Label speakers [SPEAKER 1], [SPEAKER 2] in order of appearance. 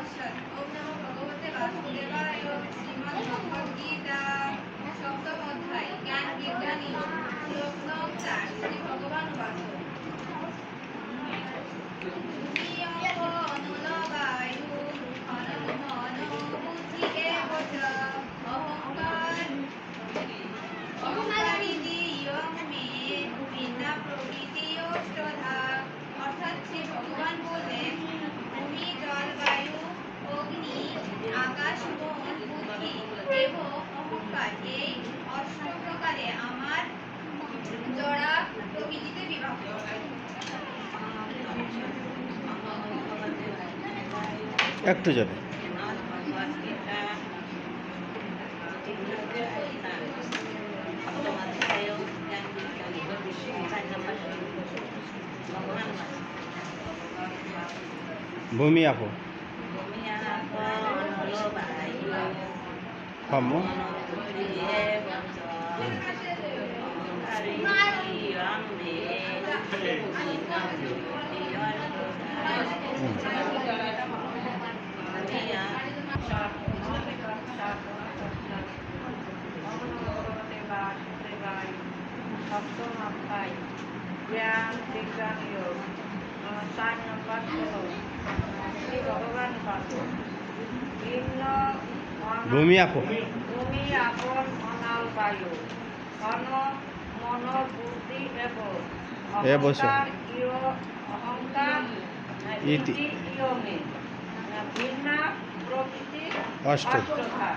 [SPEAKER 1] পশ্চাৎ ওম নমো ভগবতে বাসুদেবায়। শ্রীমদ্ ভগবদ গীতা সপ্তম অধ্যায় জ্ঞান বিজ্ঞান যোগ শ্লোক নং 4 শ্রী ভগবান বাচ ভূমিয়প অনল বায়ু খনন মন বুদ্ধি এব চ অহংকারিতি ইয়ং মে বিদ্যা প্রকৃতি অষ্টধা। অর্থাৎ শ্রী ভগবান বললেন, ভূমি, জল, বায়ু, অগ্নি, আকাশ, মন, বুদ্ধি এবং অহংকার এই অষ্ট প্রকারে আমার জড়া প্রকৃতিতে বিভক্ত।
[SPEAKER 2] একটু যাবে ভূমি আপো kamu
[SPEAKER 3] সপ্তম অধ্যায় জ্ঞান বিজ্ঞান যোগ 4 নম্বর শ্লোক শ্রী ভগবান বাচ
[SPEAKER 2] ভূমি আপো
[SPEAKER 3] ভূমি আপন অনাল বায়ু ঘন মন বুদ্ধি এবং অহংকার ইতি ইয়মে ভিন্না প্রকৃতি অষ্টধা।